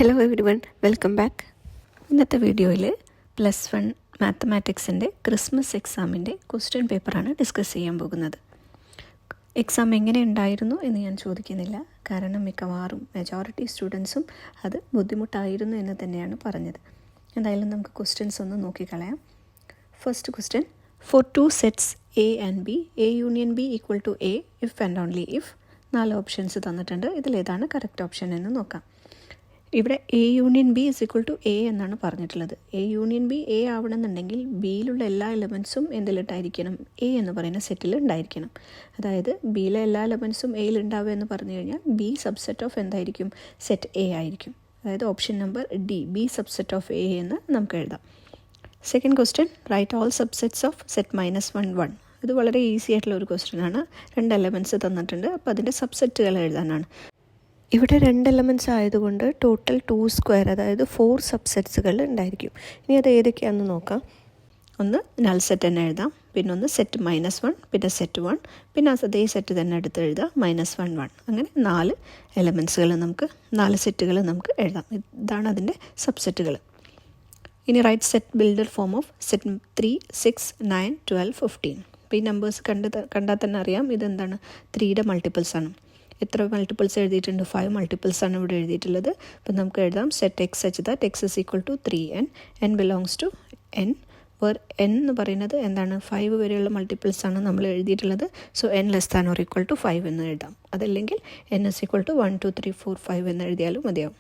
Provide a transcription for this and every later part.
Hello every one, welcome back. ഇന്നത്തെ വീഡിയോയിൽ +1 മാത്തമാറ്റിക്സിൻ്റെ Christmas എക്സാമിൻ്റെ ക്വസ്റ്റ്യൻ പേപ്പറാണ് ഡിസ്കസ് ചെയ്യാൻ പോകുന്നത്. എക്സാം എങ്ങനെ ഉണ്ടായിരുന്നു എന്ന് ഞാൻ ചോദിക്കുന്നില്ല, കാരണം മിക്കവാറും മെജോറിറ്റി സ്റ്റുഡൻസും അത് ബുദ്ധിമുട്ടായിരുന്നു എന്ന് തന്നെയാണ് പറഞ്ഞത്. എന്തായാലും നമുക്ക് ക്വസ്റ്റ്യൻസ് ഒന്ന് നോക്കിക്കളയാം. First question, for 2 sets A and B, A union B equal to A if and only if 4 options തന്നിട്ടുണ്ട്. ഇതിലേതാണ് കറക്റ്റ് ഓപ്ഷൻ എന്ന് നോക്കാം. ഇവിടെ A union B is equal to A എന്നാണ് പറഞ്ഞിട്ടുള്ളത്. A യൂണിയൻ B A ആവണമെന്നുണ്ടെങ്കിൽ ബിയിലുള്ള എല്ലാ എലമെൻസും എന്തിലിട്ടായിരിക്കണം? A എന്ന് പറയുന്ന സെറ്റിൽ ഉണ്ടായിരിക്കണം. അതായത് ബിയിലെ എല്ലാ എലമെൻസും എയിൽ ഉണ്ടാവുക എന്ന് പറഞ്ഞു കഴിഞ്ഞാൽ B സബ്സെറ്റ് ഓഫ് എന്തായിരിക്കും? സെറ്റ് A ആയിരിക്കും. അതായത് option number D, B subset of A എന്ന് നമുക്ക് എഴുതാം. Second question, write all subsets of set -1 1. ഇത് വളരെ ഈസി ആയിട്ടുള്ള ഒരു ക്വസ്റ്റ്യൻ ആണ്. 2 എലമെൻറ്റ്സ് തന്നിട്ടുണ്ട്, അപ്പോൾ അതിൻ്റെ സബ്സെറ്റുകൾ എഴുതാനാണ്. ഇവിടെ 2 എലമെൻറ്റ്സ് ആയതുകൊണ്ട് ടോട്ടൽ 2², അതായത് 4 സബ്സെറ്റ്സുകൾ ഉണ്ടായിരിക്കും. ഇനി അത് ഏതൊക്കെയാണെന്ന് നോക്കാം. ഒന്ന് നൾ സെറ്റ് തന്നെ എഴുതാം, പിന്നെ ഒന്ന് സെറ്റ് -1, പിന്നെ സെറ്റ് 1, പിന്നെ അതേ സെറ്റ് തന്നെ എടുത്ത് എഴുതാം -1 1. അങ്ങനെ 4 എലമെൻറ്റ്സുകൾ നമുക്ക് 4 സെറ്റുകൾ നമുക്ക് എഴുതാം. ഇതാണ് അതിൻ്റെ സബ്സെറ്റുകൾ. ഇനി write set builder form of set 3 6 9 12 15. അപ്പോൾ ഈ നമ്പേഴ്സ് കണ്ടാൽ തന്നെ അറിയാം ഇതെന്താണ്? 3യുടെ മൾട്ടിപ്പിൾസ് ആണ്. എത്ര മൾട്ടിപ്പിൾസ് എഴുതിയിട്ടുണ്ട്? 5 മൾട്ടിപ്പിൾസ് ആണ് ഇവിടെ എഴുതിയിട്ടുള്ളത്. അപ്പോൾ നമുക്ക് എഴുതാം set x such that x is equal to 3n, n belongs to n, where n എന്ന് പറയുന്നത് എന്താണ്? 5 വരെയുള്ള മൾട്ടിപ്പിൾസ് ആണ് നമ്മൾ എഴുതിയിട്ടുള്ളത്. So n less than or equal to 5 എന്ന് എഴുതാം. അതല്ലെങ്കിൽ n ഇസ് ഈക്വൽ ടു 1 2 3 4 5 എന്ന് എഴുതിയാലും മതിയാവും.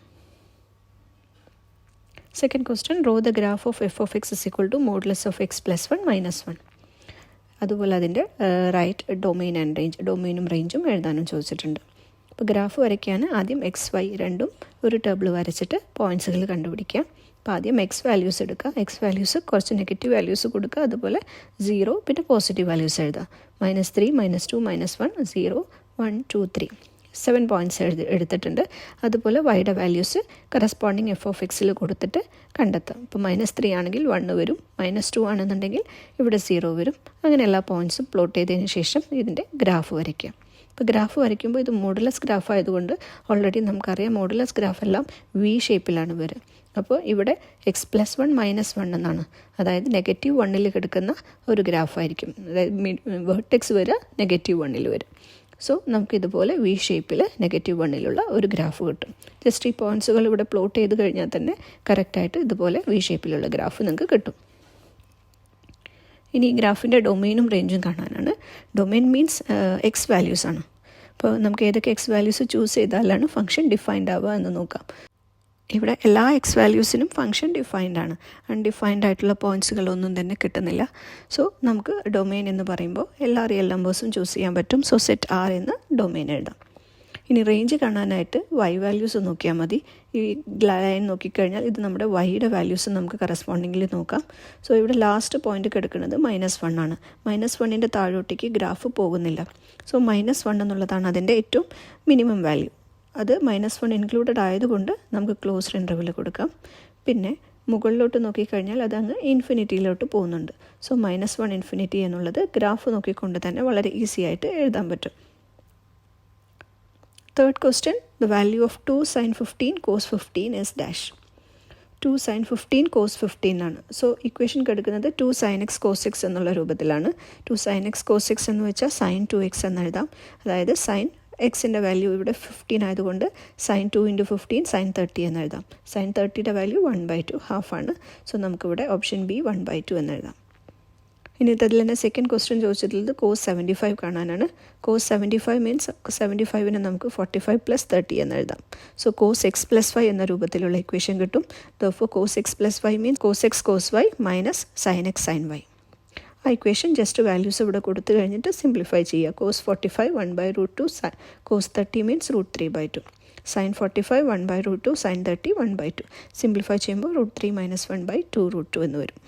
Second question, draw the graph of f of x is equal to modulus of x + 1 - 1. അതുപോലെ അതിൻ്റെ റൈറ്റ് ഡൊമെയിൻ ആൻഡ് റേഞ്ച്, ഡൊമെയിനും റേഞ്ചും എഴുതാനും ചോദിച്ചിട്ടുണ്ട്. അപ്പോൾ ഗ്രാഫ് വരയ്ക്കാൻ ആദ്യം XY രണ്ടും ഒരു ടേബിൾ വരച്ചിട്ട് പോയിൻറ്റ്സുകൾ കണ്ടുപിടിക്കുക. അപ്പോൾ ആദ്യം എക്സ് വാല്യൂസ് എടുക്കുക. എക്സ് വാല്യൂസ് കുറച്ച് നെഗറ്റീവ് വാല്യൂസ് കൊടുക്കുക, അതുപോലെ 0 പിന്നെ പോസിറ്റീവ് വാല്യൂസ് എഴുതുക. -3 -2 -1 0 1 2 3 7 പോയിൻറ്റ്സ് എടുത്തിട്ടുണ്ട്. അതുപോലെ വൈയുടെ വാല്യൂസ് കറസ്പോണ്ടിങ് f ഓഫ് എക്സിൽ കൊടുത്തിട്ട് കണ്ടെത്താം. ഇപ്പോൾ -3 ആണെങ്കിൽ 1 വരും, -2 ആണെന്നുണ്ടെങ്കിൽ ഇവിടെ 0 വരും. അങ്ങനെ എല്ലാ പോയിൻറ്റ്സും പ്ലോട്ട് ചെയ്തതിന് ശേഷം ഇതിൻ്റെ ഗ്രാഫ് വരയ്ക്കാം. ഇപ്പോൾ ഗ്രാഫ് വരയ്ക്കുമ്പോൾ ഇത് മോഡുലസ് ഗ്രാഫ് ആയതുകൊണ്ട് ഓൾറെഡി നമുക്കറിയാം മോഡുലസ് ഗ്രാഫ് എല്ലാം V ഷേപ്പിലാണ് വരിക. അപ്പോൾ ഇവിടെ x + 1 - 1 എന്നാണ്, അതായത് -1ൽ കിടക്കുന്ന ഒരു ഗ്രാഫായിരിക്കും. അതായത് വേർട്ടെക്സ് വരിക -1ൽ വരും. സോ നമുക്കിതുപോലെ V ഷേപ്പിൽ -1ലുള്ള ഒരു ഗ്രാഫ് കിട്ടും. ജസ്റ്റ് ഈ പോയിൻറ്റ്സുകൾ ഇവിടെ പ്ലോട്ട് ചെയ്ത് കഴിഞ്ഞാൽ തന്നെ കറക്റ്റായിട്ട് ഇതുപോലെ V ഷേപ്പിലുള്ള ഗ്രാഫ് നിങ്ങൾക്ക് കിട്ടും. ഇനി ഈ ഗ്രാഫിൻ്റെ ഡൊമെയിനും റേഞ്ചും കാണാനാണ്. ഡൊമെയിൻ മീൻസ് എക്സ് വാല്യൂസ് ആണ്. അപ്പോൾ നമുക്ക് ഏതൊക്കെ എക്സ് വാല്യൂസ് ചൂസ് ചെയ്താലാണ് ഫംഗ്ഷൻ ഡിഫൈൻഡ് ആവുക എന്ന് നോക്കാം. ഇവിടെ എല്ലാ എക്സ് വാല്യൂസിനും ഫംഗ്ഷൻ ഡിഫൈൻഡ് ആണ്. അൺഡിഫൈൻഡ് ആയിട്ടുള്ള പോയിൻറ്റ്സുകളൊന്നും തന്നെ കിട്ടുന്നില്ല. സോ നമുക്ക് ഡൊമെയിൻ എന്ന് പറയുമ്പോൾ എല്ലാ റിയൽ നമ്പേഴ്സും ചൂസ് ചെയ്യാൻ പറ്റും. സോ സെറ്റ് R എന്ന് ഡൊമെയിൻ എഴുതാം. ഇനി റേഞ്ച് കാണാനായിട്ട് Y വാല്യൂസ് നോക്കിയാൽ മതി. ഈ ലൈൻ നോക്കിക്കഴിഞ്ഞാൽ ഇത് നമ്മുടെ Yയുടെ വാല്യൂസ് നമുക്ക് കറസ്പോണ്ടിങ്ങിൽ നോക്കാം. സോ ഇവിടെ ലാസ്റ്റ് പോയിന്റ് കിടക്കുന്നത് -1 ആണ്. -1ൻ്റെ താഴോട്ടേക്ക് ഗ്രാഫ് പോകുന്നില്ല. സോ -1 എന്നുള്ളതാണ് അതിൻ്റെ ഏറ്റവും മിനിമം വാല്യൂ. അത് -1 ഇൻക്ലൂഡഡ് ആയതുകൊണ്ട് നമുക്ക് ക്ലോസ്ഡ് ഇൻ്റർവെൽ കൊടുക്കാം. പിന്നെ മുകളിലോട്ട് നോക്കിക്കഴിഞ്ഞാൽ അതങ്ങ് ഇൻഫിനിറ്റിയിലോട്ട് പോകുന്നുണ്ട്. സോ -1 ഇൻഫിനിറ്റി എന്നുള്ളത് ഗ്രാഫ് നോക്കിക്കൊണ്ട് തന്നെ വളരെ ഈസി ആയിട്ട് എഴുതാൻ പറ്റും. Third question, the value of 2 sin 15 cos 15 is dash. 2 sin 15 cos 15 ആണ്. സോ ഇക്വേഷൻ കിടക്കുന്നത് 2 sin x cos x എന്നുള്ള രൂപത്തിലാണ്. 2 sin x cos x എന്ന് വെച്ചാൽ sin 2x എന്ന് എഴുതാം. അതായത് sin എക്സിൻ്റെ വാല്യൂ ഇവിടെ 15 ആയതുകൊണ്ട് sin 2 × 15 sin 30 എന്ന് എഴുതാം. sin 30യുടെ വാല്യൂ 1/2 ഹാഫ് ആണ്. സോ നമുക്കിവിടെ ഓപ്ഷൻ B 1/2 എന്ന് എഴുതാം. ഇനി ഇതിൽ തന്നെ സെക്കൻഡ് ക്വസ്റ്റ്യൻ ചോദിച്ചിട്ടുള്ളത് cos 75 കാണാനാണ്. cos 75 മീൻസ് 75നെ നമുക്ക് 45 + 30 എന്ന് എഴുതാം. സോ cos x + y എന്ന രൂപത്തിലുള്ള ഇക്വേഷൻ കിട്ടും. Therefore cos x + y means cos x cos y - sin x sin y. ആ ഇക്വേഷൻ ജസ്റ്റ് വാല്യൂസ് ഇവിടെ കൊടുത്തു കഴിഞ്ഞിട്ട് സിംപ്ലിഫൈ ചെയ്യുക. cos 45 1/√2, cos 30 means √3/2, sin 45 1/√2, sin 30 1/2. Simplify ചെയ്യുമ്പോൾ √3 - 1/2 √2 എന്ന് വരും.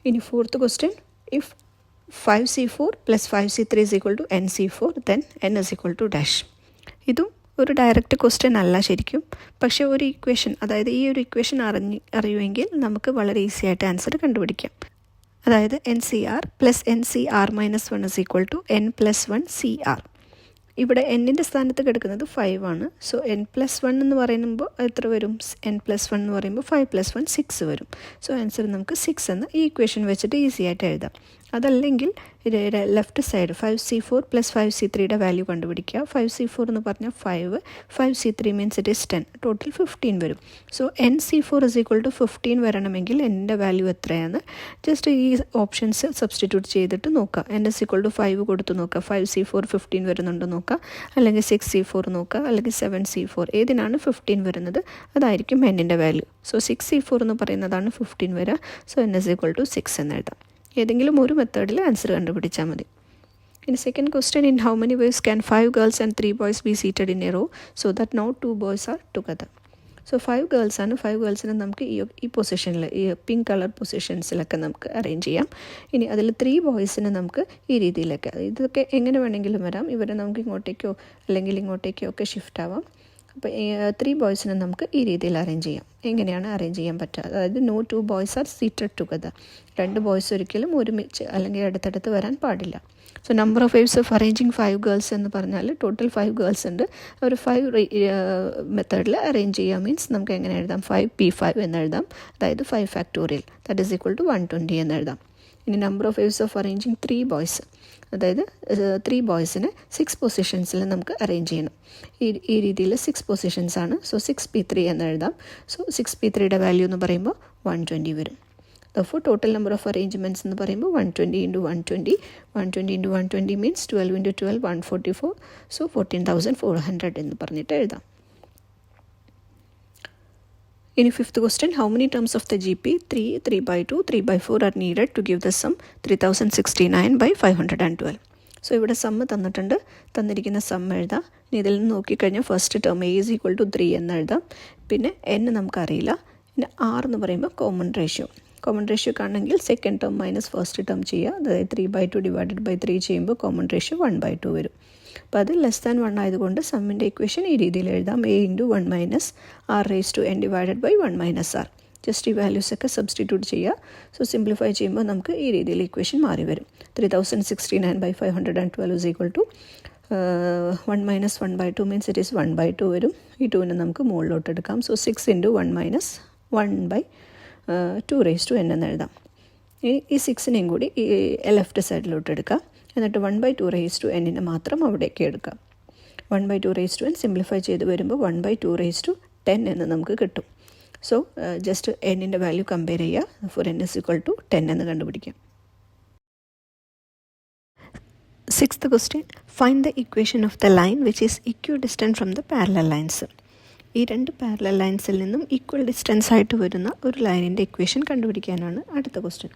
ഇനി fourth question, if 5c4 + 5c3 is equal to nc4, then n is equal to dash. ഇതും ഒരു ഡയറക്റ്റ് ക്വസ്റ്റ്യൻ അല്ല ശരിക്കും, പക്ഷേ ഒരു ഇക്വേഷൻ, അതായത് ഈ ഒരു ഇക്വേഷൻ അറിയുമെങ്കിൽ നമുക്ക് വളരെ ഈസി ആയിട്ട് ആൻസർ കണ്ടുപിടിക്കാം. അതായത് NCR + NCR - 1 is equal to n + 1 CR. ഇവിടെ എന്നിൻ്റെ സ്ഥാനത്ത് കിടക്കുന്നത് 5 ആണ്. സോ n+1 എന്ന് പറയുമ്പോൾ എത്ര വരും? n+1 എന്ന് പറയുമ്പോൾ 5+1 6 വരും. സോ ആൻസർ നമുക്ക് 6 എന്ന് ഈ ഇക്വേഷൻ വെച്ചിട്ട് ഈസി ആയിട്ട് എഴുതാം. അതല്ലെങ്കിൽ ലെഫ്റ്റ് സൈഡ് 5c4 + 5c3യുടെ വാല്യൂ കണ്ടുപിടിക്കുക. 5c4 എന്ന് പറഞ്ഞാൽ 5, 5c3 means it is 10, total 15 വരും. സോ nc4 = 15 വരണമെങ്കിൽ എൻ്റെ വാല്യൂ എത്രയാണ്? ജസ്റ്റ് ഈ ഓപ്ഷൻസ് സബ്സ്റ്റിറ്റ്യൂട്ട് ചെയ്തിട്ട് നോക്കുക. n = 5 കൊടുത്ത് നോക്കുക, 5c4 15 വരുന്നുണ്ടോ നോക്കുക, അല്ലെങ്കിൽ 6c4 നോക്കുക, അല്ലെങ്കിൽ 7c4 ഏതിനാണ് 15 വരുന്നത് അതായിരിക്കും എന്നിൻ്റെ വാല്യൂ. സോ 6c4 എന്ന് പറയുന്നതാണ് 15 വരിക. സോ n = 6 എന്ന് എഴുതാം. ഏതെങ്കിലും ഒരു മെത്തേഡിൽ ആൻസർ കണ്ടുപിടിച്ചാൽ മതി. ഇനി second question, in how many ways can 5 girls and 3 boys be seated in a row so that no 2 boys are together? So 5 ഗേൾസാണ്. 5 ഗേൾസിനെ നമുക്ക് ഈ പൊസിഷനിൽ, ഈ പിങ്ക് കളർ പൊസിഷൻസിലൊക്കെ നമുക്ക് അറേഞ്ച് ചെയ്യാം. ഇനി അതിൽ 3 ബോയ്സിനെ നമുക്ക് ഈ രീതിയിലൊക്കെ, ഇതൊക്കെ എങ്ങനെ വേണമെങ്കിലും വരാം. ഇവരെ നമുക്ക് ഇങ്ങോട്ടേക്കോ അല്ലെങ്കിൽ ഇങ്ങോട്ടേക്കോ ഒക്കെ ഷിഫ്റ്റ് ആവാം. അപ്പോൾ 3 ബോയ്സിനെ നമുക്ക് ഈ രീതിയിൽ അറേഞ്ച് ചെയ്യാം. എങ്ങനെയാണ് അറേഞ്ച് ചെയ്യാൻ പറ്റുക? അതായത് no 2 boys are seated together. 2 boys ഒരിക്കലും ഒരുമിച്ച് അല്ലെങ്കിൽ അടുത്തടുത്ത് വരാൻ പാടില്ല. So number of ways of arranging 5 girls എന്ന് പറഞ്ഞാൽ ടോട്ടൽ 5 ഗേൾസ് ഉണ്ട്. ഒരു 5 മെത്തേഡിൽ അറേഞ്ച് ചെയ്യാം. മീൻസ് നമുക്ക് എങ്ങനെ എഴുതാം? 5p5 എന്ന് എഴുതാം. അതായത് 5 factorial that is equal to 120 എന്ന് എഴുതാം. ഇനി number of ways of arranging 3 boys, അതായത് 3 ബോയ്സിനെ 6 പൊസിഷൻസിൽ നമുക്ക് അറേഞ്ച് ചെയ്യണം. ഈ രീതിയിൽ 6 പൊസിഷൻസ് ആണ്. സോ 6p3 എന്ന് എഴുതാം. സോ 6p3യുടെ വാല്യൂ എന്ന് പറയുമ്പോൾ 120 വരും. അപ്പോൾ ടോട്ടൽ നമ്പർ ഓഫ് അറേഞ്ച്മെൻറ്റ്സ് എന്ന് പറയുമ്പോൾ 120 × 120, 120 × 120 മീൻസ് 12 × 12 144. സോ 14,400 എന്ന് പറഞ്ഞിട്ട് എഴുതാം. ഇനി fifth question, how many terms of the GP 3, 3/2, 3/4 are needed to give the sum 3069/512? So ഇവിടെ സമ്മ് തന്നിട്ടുണ്ട്. തന്നിരിക്കുന്ന സം എഴുതാം. ഇനി ഇതിൽ നിന്ന് നോക്കിക്കഴിഞ്ഞാൽ ഫസ്റ്റ് ടേം a = 3 എന്ന് എഴുതാം. പിന്നെ n നമുക്കറിയില്ല. പിന്നെ r എന്ന് പറയുമ്പോൾ കോമൺ റേഷ്യോ കാണണമെങ്കിൽ second term minus first term ചെയ്യുക. അതായത് 3/2 / 3 ചെയ്യുമ്പോൾ കോമൺ റേഷ്യോ 1/2 വരും. അപ്പോൾ അത് <1 ആയതുകൊണ്ട് സമ്മിൻ്റെ ഇക്വേഷൻ ഈ രീതിയിൽ എഴുതാം. a × 1 - r⁻n / 1 - r. ജസ്റ്റ് ഈ വാല്യൂസൊക്കെ സബ്സ്റ്റിറ്റ്യൂട്ട് ചെയ്യുക. സോ സിംപ്ലിഫൈ ചെയ്യുമ്പോൾ നമുക്ക് ഈ രീതിയിൽ ഇക്വേഷൻ മാറി വരും. 3069/512 = 1 - 1/2 മീൻസ് ഇറ്റ് ഈസ് 1/2 വരും. ഈ 2നെ നമുക്ക് മുകളിലോട്ട് എടുക്കാം. സോ 6 × 1 - 1/2n എന്ന് എഴുതാം. ഈ 6നെയും കൂടി ഈ ലെഫ്റ്റ് സൈഡിലോട്ട് എടുക്കാം. എന്നിട്ട് 1/2n മാത്രം അവിടേക്ക് എടുക്കാം. 1/2n സിംപ്ലിഫൈ ചെയ്ത് വരുമ്പോൾ 1/210 എന്ന് നമുക്ക് കിട്ടും. സോ ജസ്റ്റ് എന്നിൻ്റെ വാല്യൂ കമ്പയർ ചെയ്യുക. ഫോർ n = 10 എന്ന് കണ്ടുപിടിക്കാം. Sixth question, find the equation of the line which is equidistant from the parallel lines. ഈ 2 പാരലൽ ലൈൻസിൽ നിന്നും ഈക്വൽ ഡിസ്റ്റൻസ് ആയിട്ട് വരുന്ന ഒരു ലൈനിൻ്റെ ഇക്വേഷൻ കണ്ടുപിടിക്കാനാണ് അടുത്ത ക്വസ്റ്റ്യൻ.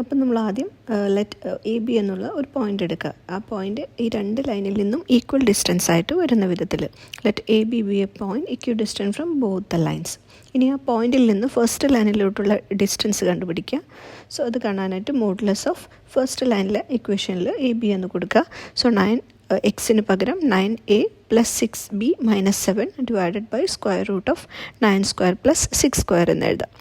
അപ്പം നമ്മൾ ആദ്യം ലെറ്റ് AB എന്നുള്ള ഒരു പോയിൻ്റ് എടുക്കുക. ആ പോയിൻ്റ് ഈ 2 ലൈനിൽ നിന്നും ഈക്വൽ ഡിസ്റ്റൻസ് ആയിട്ട് വരുന്ന വിധത്തിൽ let AB B A point equidistant from both the lines. ഇനി ആ പോയിന്റിൽ നിന്ന് ഫസ്റ്റ് ലൈനിലോട്ടുള്ള ഡിസ്റ്റൻസ് കണ്ടുപിടിക്കുക. സോ അത് കാണാനായിട്ട് മോഡുലസ് ഓഫ് ഫസ്റ്റ് ലൈനിലെ ഇക്വേഷനിൽ AB എന്ന് കൊടുക്കുക. സോ 9x പകരം 9a + 6b - 7 / (√9² + 6² എന്ന് എഴുതാം.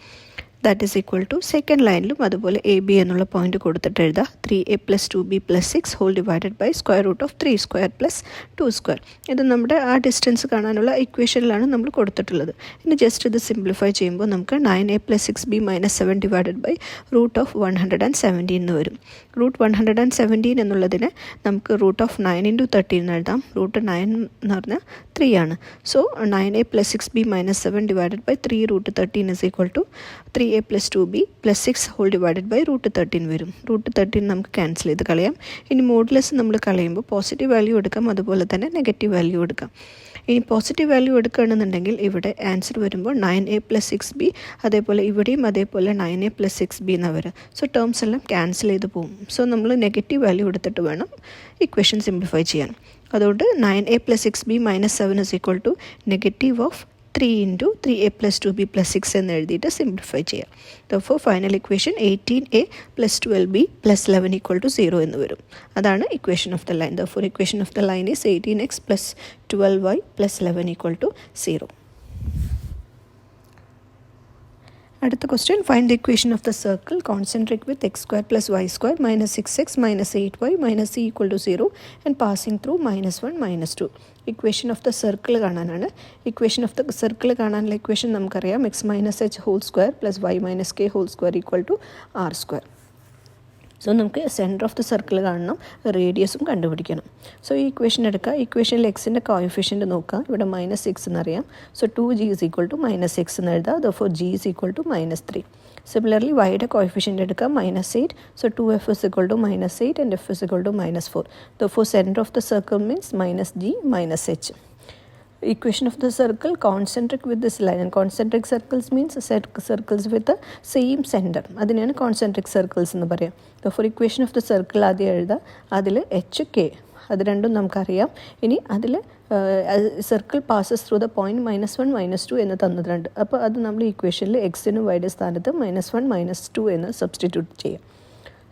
That is equal to second ലൈനിലും അതുപോലെ AB എന്നുള്ള പോയിന്റ് കൊടുത്തിട്ട് എഴുതാം. 3a + 2b + 6 (√3² + 2²). ഇത് നമ്മുടെ ആ ഡിസ്റ്റൻസ് കാണാനുള്ള ഇക്വേഷനിലാണ് നമ്മൾ കൊടുത്തിട്ടുള്ളത്. ഇനി ജസ്റ്റ് ഇത് സിംപ്ലിഫൈ ചെയ്യുമ്പോൾ നമുക്ക് 9a + 6b - 7 /(117) എന്ന് വരും. √117 എന്നുള്ളതിനെ നമുക്ക് √9 × 13 എന്ന് എഴുതാം. √9 എന്ന് പറഞ്ഞാൽ 3 ആണ്. So 9a + 6b - 7 /(3√13) is equal to 3a + 2b + 6 (√13) വരും. √13 നമുക്ക് ക്യാൻസൽ ചെയ്ത് കളയാം. ഇനി മോഡുലസ് നമ്മൾ കളയുമ്പോൾ പോസിറ്റീവ് വാല്യൂ എടുക്കാം, അതുപോലെ തന്നെ നെഗറ്റീവ് വാല്യൂ എടുക്കാം. ഇനി പോസിറ്റീവ് വാല്യൂ എടുക്കുകയാണെന്നുണ്ടെങ്കിൽ ഇവിടെ ആൻസർ വരുമ്പോൾ 9a + 6b, അതേപോലെ ഇവിടെയും അതേപോലെ 9a + 6b എന്നാണ് വരിക. സോ ടേംസ് എല്ലാം ക്യാൻസൽ ചെയ്ത് പോകും. സോ നമ്മൾ നെഗറ്റീവ് വാല്യൂ എടുത്തിട്ട് വേണം ഇക്വേഷൻ സിംപ്ലിഫൈ ചെയ്യാൻ. അതുകൊണ്ട് 9a + 6b - 7 is equal to -3 × 3a + 2b + 6 എന്ന് എഴുതിയിട്ട് സിംപ്ലിഫൈ ചെയ്യാം. അപ്പോൾ ഫൈനൽ ഇക്വേഷൻ 18a + 12b + 11 = 0 എന്ന് വരും. അതാണ് equation of the line. There equation of the line is 18x + 12y + 11 = 0. അടുത്ത question find the equation of the circle concentric with x square plus y square minus 6x minus 8y minus c equal to 0 and passing through -1 -2. Equation of the circle കാണാനാണ്. Equation of the circle കാണാനുള്ള equation നമുക്കറിയാം. X minus h whole square plus y minus K whole square equal to r square. So നമുക്ക് centre of the circle കാണണം, റേഡിയസും കണ്ടുപിടിക്കണം. So ഈ equation എടുക്കുക. ഇക്വേഷനിൽ എക്സിൻ്റെ കോഎഫിഷ്യൻറ്റ് നോക്കുക. ഇവിടെ -6 എന്നറിയാം. So 2g is equal to -6 എന്ന് എഴുതാം. Therefore g is equal to -3. Similarly വൈയുടെ കോഎഫിഷ്യൻറ്റ് എടുക്കുക -8. So 2f is equal to -8 and f is equal to -4. Therefore centre of the circle means -g -h. Equation of the circle concentric with this line, and concentric circles means circles with the same center. അതിനെയാണ് concentric circles എന്ന് പറയാം. For equation of the circle ആദ്യം എഴുതുക. അതിൽ HK അത് രണ്ടും നമുക്കറിയാം. ഇനി അതിൽ circle passes through the point -1 -2 എന്ന് തന്നിട്ടുണ്ട്. അപ്പോൾ അത് നമ്മൾ ഇക്വേഷനിൽ എക്സിനും വൈയുടെ സ്ഥാനത്ത് -1 -2 എന്ന് സബ്സ്റ്റിറ്റ്യൂട്ട് ചെയ്യാം.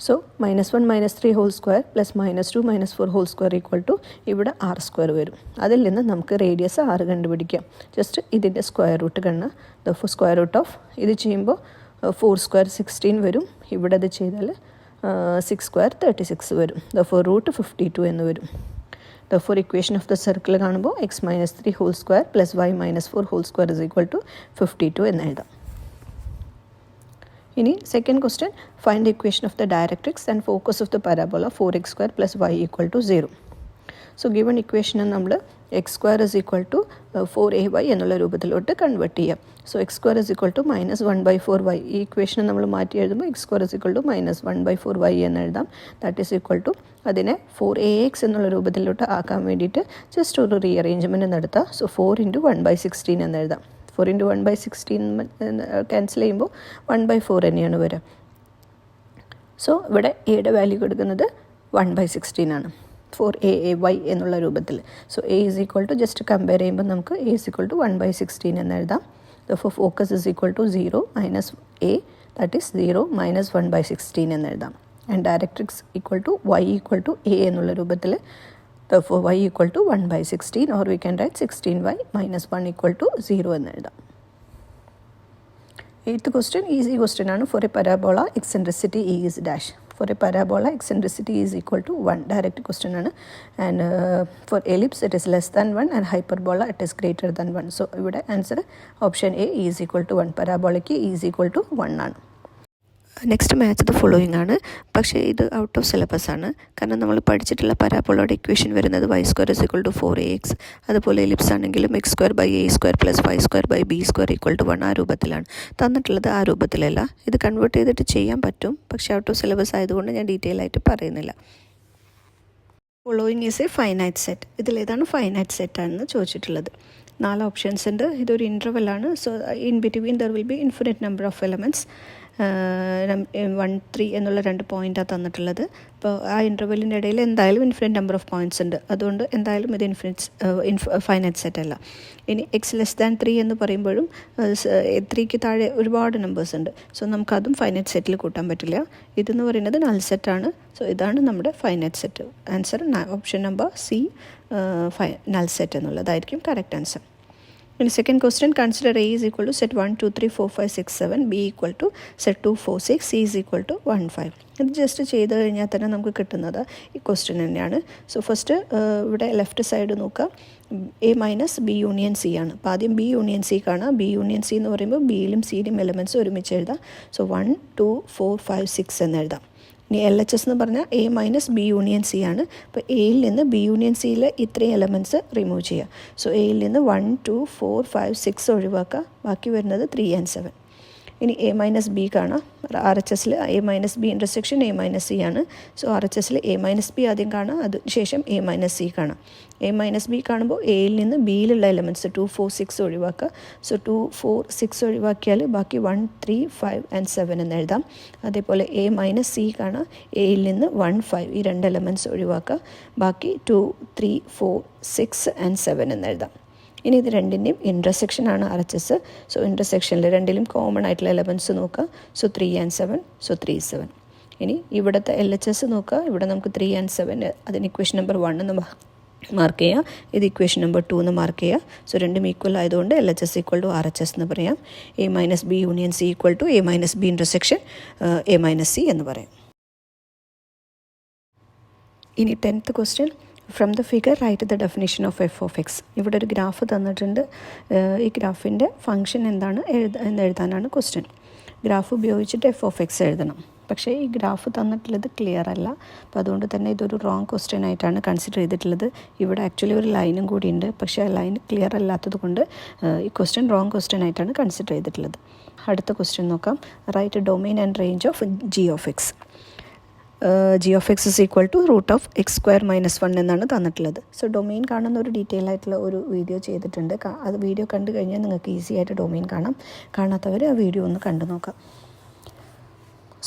So -1 -3 whole square plus -2 -4 whole square equal to ഇവിടെ ആർ സ്ക്വയർ വരും. അതിൽ നിന്ന് നമുക്ക് റേഡിയസ് 6 കണ്ടുപിടിക്കാം. ജസ്റ്റ് ഇതിൻ്റെ സ്ക്വയർ റൂട്ട് കണ്ണ്. സ്ക്വയർ റൂട്ട് ഓഫ് ഇത് ചെയ്യുമ്പോൾ 4 സ്ക്വയർ 16 വരും. ഇവിടെ അത് ചെയ്താൽ 6 സ്ക്വയർ 36 വരും. റൂട്ട് 52 എന്ന് വരും. For equation of the circle കാണുമ്പോൾ x -3 whole square plus y -4 whole square is equal to 52 എന്ന് എഴുതാം. ഇനി second question find the equation of the directrix and focus of the parabola 4x² plus y equal to 0. So given ഇക്വേഷന് നമ്മൾ x² is equal to 4ay എന്നുള്ള രൂപത്തിലോട്ട് convert ചെയ്യാം. So x² is equal to -1/4y. ഈ ഇക്വേഷനെ നമ്മൾ മാറ്റി എഴുതുമ്പോൾ x² is equal to -1/4y എന്ന് എഴുതാം. ദാറ്റ് ഈസ് ഈക്വൽ ടു അതിനെ 4ax എന്നുള്ള രൂപത്തിലോട്ട് ആക്കാൻ വേണ്ടിയിട്ട് ജസ്റ്റ് ഒരു റീഅറേഞ്ച്മെൻറ്റ് നടത്താം. സോ 4 × 1/16 എന്ന് എഴുതാം. 4 × 1/16 ക്യാൻസൽ ചെയ്യുമ്പോൾ 1/4 തന്നെയാണ് വരിക. സോ ഇവിടെ എയുടെ വാല്യൂ കൊടുക്കുന്നത് 1/16 ആണ്. 4aay എന്നുള്ള രൂപത്തിൽ. So a is equal to just compare ചെയ്യുമ്പോൾ നമുക്ക് a ഈസ് ഈക്വൽ ടു 1/16 എന്ന് എഴുതാം. For focus is equal to 0 - a that is 0 - 1/16 എന്ന് എഴുതാം. And directrix equal to y equal to a എന്നുള്ള രൂപത്തിൽ. Therefore y equal to 1/16, or we can write 16y minus 1 equal to 0 എന്ന് എഴുതാം. 8th question easy question ആണ്. For a parabola eccentricity e is dash. For a parabola eccentricity is equal to 1. Direct question ആണ്. And for ellipse it is less than 1 and hyperbola it is greater than 1. So ഇവിടെ answer option A is equal to 1. പരാബോളയ്ക്ക് E is equal to 1 ആണ്. Next match the following ആണ്. പക്ഷേ ഇത് out of syllabus ആണ്. കാരണം നമ്മൾ പഠിച്ചിട്ടുള്ള പരാബോളയുടെ equation വരുന്നത് y² is equal to 4ax. അതുപോലെ എലിപ്സ് ആണെങ്കിലും x²/a² പ്ലസ് y²/b² = 1 ആ രൂപത്തിലാണ് തന്നിട്ടുള്ളത്. ആ രൂപത്തിലല്ല. ഇത് കൺവേർട്ട് ചെയ്തിട്ട് ചെയ്യാൻ പറ്റും. പക്ഷേ ഔട്ട് ഓഫ് സിലബസ് ആയതുകൊണ്ട് ഞാൻ ഡീറ്റെയിൽ ആയിട്ട് പറയുന്നില്ല. Following is a finite set. ഇതിലേതാണ് ഫൈനൈറ്റ് സെറ്റ് ആണെന്ന് ചോദിച്ചിട്ടുള്ളത്. 4 ഓപ്ഷൻസ് ഉണ്ട്. ഇതൊരു ഇൻ്റർവെല്ലാണ്. So in between there will be infinite number of elements. 1 3 എന്നുള്ള 2 പോയിൻ്റാണ് തന്നിട്ടുള്ളത്. അപ്പോൾ ആ ഇൻ്റർവെല്ലിൻ്റെ ഇടയിൽ എന്തായാലും ഇൻഫിനിറ്റ് നമ്പർ ഓഫ് പോയിൻറ്റ്സ് ഉണ്ട്. അതുകൊണ്ട് എന്തായാലും ഇത് ഫൈനൈറ്റ് സെറ്റ് അല്ല. ഇനി x<3 എന്ന് പറയുമ്പോഴും 3ക്ക് താഴെ ഒരുപാട് നമ്പേഴ്സ് ഉണ്ട്. സോ നമുക്കതും ഫൈനൈറ്റ് സെറ്റിൽ കൂട്ടാൻ പറ്റില്ല. ഇതെന്ന് പറയുന്നത് നൾ സെറ്റാണ്. സോ ഇതാണ് നമ്മുടെ finite set. Answer option number C, null set എന്നുള്ളതായിരിക്കും correct answer. In the second question, consider A is equal to set 1 2 3 4 5 6 7, B equal to set 2 4 6, C is equal to 1 5. ഇത് just ചെയ്ത് കഴിഞ്ഞാൽ തന്നെ നമുക്ക് കിട്ടുന്നത് ഈ ക്വസ്റ്റ്യൻ തന്നെയാണ്. സോ ഫസ്റ്റ് ഇവിടെ ലെഫ്റ്റ് സൈഡ് നോക്കുക. A - B യൂണിയൻ C ആണ്. അപ്പോൾ ആദ്യം B യൂണിയൻ C കാണാം. B യൂണിയൻ C എന്ന് പറയുമ്പോൾ ബിയിലും സിയിലും എലമെൻറ്റ്സ് ഒരുമിച്ച് എഴുതാം. സോ 1 2 4 5 6 എന്ന് എഴുതാം. ഇനി LHS എന്ന് പറഞ്ഞാൽ A - B യൂണിയൻ C ആണ്. അപ്പോൾ എയിൽ നിന്ന് B യൂണിയൻ സിയിൽ ഇത്രയും എലമെൻറ്റ്സ് റിമൂവ് ചെയ്യുക. സോ എയിൽ നിന്ന് 1 2 4 5 6 ഒഴിവാക്കുക. ബാക്കി വരുന്നത് 3 and 7. ഇനി A - B കാണാം. RHSൽ A - B intersection A - C ആണ്. സോ RHSൽ A - B ആദ്യം കാണാം. അതിനുശേഷം A - C കാണാം. A - B കാണുമ്പോൾ എയിൽ നിന്ന് ബിയിലുള്ള എലമെൻറ്റ്സ് 2 4 6 ഒഴിവാക്കുക. സോ 2 4 6 ഒഴിവാക്കിയാൽ ബാക്കി 1 3 5 and 7 എന്ന് എഴുതാം. അതേപോലെ A - C കാണാം. എയിൽ നിന്ന് 1 5 ഈ 2 എലമെൻറ്റ്സ് ഒഴിവാക്കുക. ബാക്കി 2 3 4 6 and 7 എന്ന് എഴുതാം. ഇനി ഇത് രണ്ടിൻ്റെയും ഇൻ്റർസെക്ഷനാണ് RHS. സോ ഇൻ്റർസെക്ഷനിൽ രണ്ടിലും കോമൺ ആയിട്ടുള്ള എലമെൻറ്റ്സ് നോക്കുക. So 3 and 7, so 3 7. ഇനി ഇവിടുത്തെ LHS നോക്കുക. ഇവിടെ നമുക്ക് 3 and 7 അതിന് ഇക്വേഷൻ നമ്പർ 1 എന്ന് മാർക്ക് ചെയ്യുക. ഇത് ഇക്വേഷൻ നമ്പർ 2 എന്ന് മാർക്ക് ചെയ്യുക. സോ രണ്ടും ഈക്വൽ ആയതുകൊണ്ട് LHS ഈക്വൽ ടു RHS എന്ന് പറയാം. A-B union C equal to A-B intersection A-C എന്ന് പറയാം. ഇനി 10th question, from the figure write the definition of f of x. ഇവിടെ ഒരു ഗ്രാഫ് തന്നിട്ടുണ്ട്. ഈ ഗ്രാഫിൻ്റെ ഫംഗ്ഷൻ എന്താണ് എന്ന് എഴുതാനാണ് ക്വസ്റ്റ്യൻ. ഗ്രാഫ് ഉപയോഗിച്ചിട്ട് എഫ് ഓഫ് എക്സ് എഴുതണം. പക്ഷേ ഈ ഗ്രാഫ് തന്നിട്ടുള്ളത് ക്ലിയർ അല്ല. അപ്പോൾ അതുകൊണ്ട് തന്നെ ഇതൊരു റോങ് ക്വസ്റ്റ്യൻ ആയിട്ടാണ് കൺസിഡർ ചെയ്തിട്ടുള്ളത്. ഇവിടെ ആക്ച്വലി ഒരു ലൈനും കൂടി ഉണ്ട്. പക്ഷേ ആ ലൈൻ ക്ലിയർ അല്ലാത്തത് കൊണ്ട് ഈ ക്വസ്റ്റ്യൻ റോങ് ക്വസ്റ്റ്യൻ ആയിട്ടാണ് കൺസിഡർ ചെയ്തിട്ടുള്ളത്. അടുത്ത ക്വസ്റ്റ്യൻ നോക്കാം. Write domain and range of g of x. G of x is equal to root of x²-1 എന്നാണ് തന്നിട്ടുള്ളത്. സോ ഡൊമെയിൻ കാണുന്ന ഒരു ഡീറ്റെയിൽ ആയിട്ടുള്ള ഒരു വീഡിയോ ചെയ്തിട്ടുണ്ട്. അത് വീഡിയോ കണ്ടു കഴിഞ്ഞാൽ നിങ്ങൾക്ക് ഈസി ആയിട്ട് ഡൊമെയിൻ കാണാം. കാണാത്തവർ ആ വീഡിയോ ഒന്ന് കണ്ടു നോക്കാം.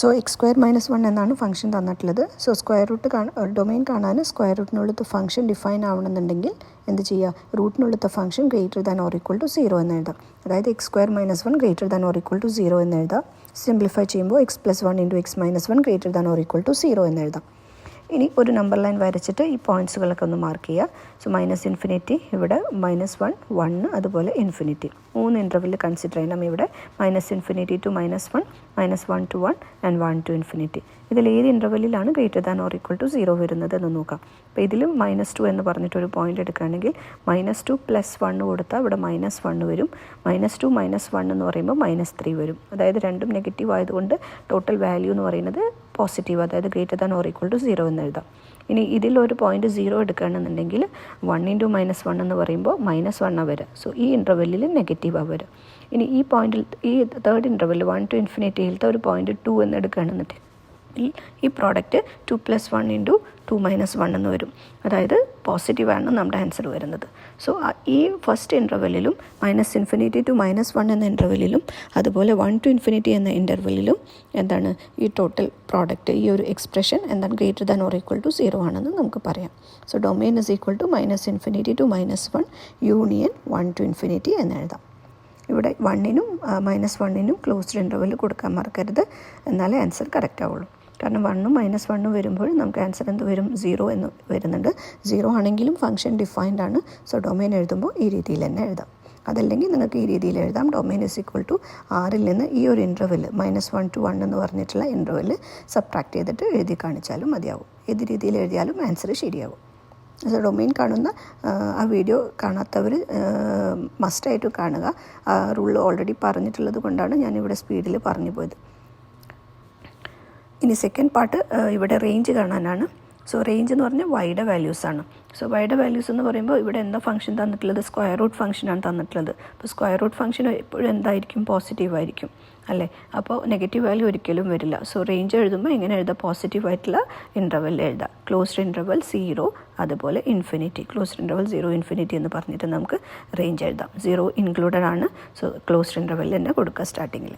സോ x²-1 എന്നാണ് ഫംഗ്ഷൻ തന്നിട്ടുള്ളത്. സോ സ്ക്വയർ റൂട്ട് ഡൊമെയിൻ കാണാൻ സ്ക്വയർ റൂട്ടിനുള്ളത്തെ ഫംഗ്ഷൻ ഡിഫൈൻ ആവണമെന്നുണ്ടെങ്കിൽ എന്ത് ചെയ്യുക? റൂട്ടിനുള്ളത്തെ function greater than or equal to 0 എന്ന് എഴുതാം. അതായത് x²-1 greater than or equal to 0 എന്ന് എഴുതാം. സിംപ്ലിഫൈ ചെയ്യുമ്പോൾ x+1 × x-1 greater than or equal to 0 എന്ന് എഴുതാം. ഇനി ഒരു നമ്പർ ലൈൻ വരച്ചിട്ട് ഈ പോയിൻറ്റ്സുകളൊക്കെ ഒന്ന് മാർക്ക് ചെയ്യുക. സോ -∞, ഇവിടെ -1, 1, അതുപോലെ ഇൻഫിനിറ്റി. 3 ഇൻ്റർവെൽ കൺസിഡർ ചെയ്യണം. ഇവിടെ -∞ to -1, -1 to 1 and 1 to infinity. ഇതിൽ ഏത് ഇൻ്റർവെല്ലിലാണ് greater than or equal to 0 വരുന്നത് എന്ന് നോക്കാം. അപ്പോൾ ഇതിലും -2 എന്ന് പറഞ്ഞിട്ടൊരു പോയിൻ്റ് എടുക്കുകയാണെങ്കിൽ -2 + 1 കൊടുത്താൽ ഇവിടെ -1 വരും. -2 - 1 എന്ന് പറയുമ്പോൾ -3 വരും. അതായത് രണ്ടും നെഗറ്റീവ് ആയതുകൊണ്ട് ടോട്ടൽ വാല്യൂ എന്ന് പറയുന്നത് പോസിറ്റീവ്, അതായത് greater than or equal to 0 എന്ന് എഴുതാം. ഇനി ഇതിലൊരു പോയിൻറ്റ് 0 എടുക്കുകയാണെന്നുണ്ടെങ്കിൽ 1 × -1 എന്ന് പറയുമ്പോൾ -1 വരിക. സോ ഈ ഇൻ്റർവെല്ലിൽ നെഗറ്റീവാണ് വരിക. ഇനി ഈ പോയിൻറ്റിൽ ഈ തേർഡ് ഇൻ്റർവെല്ലിൽ 1 to ഇൻഫിനിറ്റിയിലത്തെ ഒരു പോയിൻറ്റ് 2 എന്ന് എടുക്കുകയാണെന്നുണ്ടെങ്കിൽ ഈ പ്രോഡക്റ്റ് 2 + 1 × 2 - 1 എന്ന് വരും. അതായത് പോസിറ്റീവാണ് നമ്മുടെ ആൻസർ വരുന്നത്. സോ ഈ ഫസ്റ്റ് ഇൻ്റർവെല്ലിലും -∞ to -1 എന്ന ഇൻ്റർവെല്ലിലും അതുപോലെ 1 to ഇൻഫിനിറ്റി എന്ന ഇൻ്റർവെല്ലിലും എന്താണ് ഈ ടോട്ടൽ പ്രോഡക്റ്റ്, ഈ ഒരു എക്സ്പ്രഷൻ എന്താണ് greater than or equal to 0 ആണെന്ന് നമുക്ക് പറയാം. So domain is equal to -∞ to -1 union 1 to infinity എന്ന് എഴുതാം. ഇവിടെ 1നും -1നും ക്ലോസ്ഡ് ഇൻ്റർവെൽ കൊടുക്കാൻ മറക്കരുത്. എന്നാലേ ആൻസർ കറക്റ്റ് ആവുള്ളൂ. കാരണം 1ഉം -1ഉം വരുമ്പോൾ നമുക്ക് ആൻസർ എന്ത് വരും? 0 എന്ന് വരുന്നുണ്ട്. 0 ആണെങ്കിലും ഫംഗ്ഷൻ ഡിഫൈൻഡ് ആണ്. സോ ഡൊമെയിൻ എഴുതുമ്പോൾ ഈ രീതിയിൽ തന്നെ എഴുതാം. അതല്ലെങ്കിൽ നിങ്ങൾക്ക് ഈ രീതിയിൽ എഴുതാം. ഡൊമെയിൻ ഇസ് ഈക്വൽ ടു Rൽ നിന്ന് ഈ ഒരു ഇൻ്റർവെൽ -1 to 1 എന്ന് പറഞ്ഞിട്ടുള്ള ഇൻ്റർവെൽ സബ്ട്രാക്ട് ചെയ്തിട്ട് എഴുതി കാണിച്ചാലും മതിയാവും. ഏത് രീതിയിൽ എഴുതിയാലും ആൻസർ ശരിയാവും. സോ ഡൊമെയിൻ കാണുന്ന ആ വീഡിയോ കാണാത്തവർ മസ്റ്റായിട്ട് കാണുക. റൂൾ ഓൾറെഡി പറഞ്ഞിട്ടുള്ളത് കൊണ്ടാണ് ഞാനിവിടെ സ്പീഡിൽ പറഞ്ഞു പോയത്. ഇനി സെക്കൻഡ് പാർട്ട് ഇവിടെ റേഞ്ച് കാണാനാണ്. സോ റേഞ്ച് എന്ന് പറഞ്ഞാൽ വൈയുടെ വാല്യൂസാണ്. സോ വൈയുടെ വാല്യൂസ് എന്ന് പറയുമ്പോൾ ഇവിടെ എന്താ ഫംഗ്ഷൻ തന്നിട്ടുള്ളത്? സ്ക്വയർ റൂട്ട് ഫംഗ്ഷനാണ് തന്നിട്ടുള്ളത്. അപ്പോൾ സ്ക്വയർ റൂട്ട് ഫംഗ്ഷൻ എപ്പോഴും എന്തായിരിക്കും? പോസിറ്റീവ് ആയിരിക്കും അല്ലേ? അപ്പോൾ നെഗറ്റീവ് വാല്യൂ ഒരിക്കലും വരില്ല. സോ റേഞ്ച് എഴുതുമ്പോൾ എങ്ങനെ എഴുതാം? പോസിറ്റീവ് ആയിട്ടുള്ള ഇൻ്റർവെൽ എഴുതാം. ക്ലോസ്ഡ് ഇൻ്റർവെൽ 0, അതുപോലെ ഇൻഫിനിറ്റി. ക്ലോസ്ഡ് ഇൻ്റർവെൽ 0 ഇൻഫിനിറ്റി എന്ന് പറഞ്ഞിട്ട് നമുക്ക് റേഞ്ച് എഴുതാം. 0 ഇൻക്ലൂഡഡ് ആണ്. സോ ക്ലോസ്ഡ് ഇൻ്റർവെൽ തന്നെ കൊടുക്കുക സ്റ്റാർട്ടിങ്ങിൽ.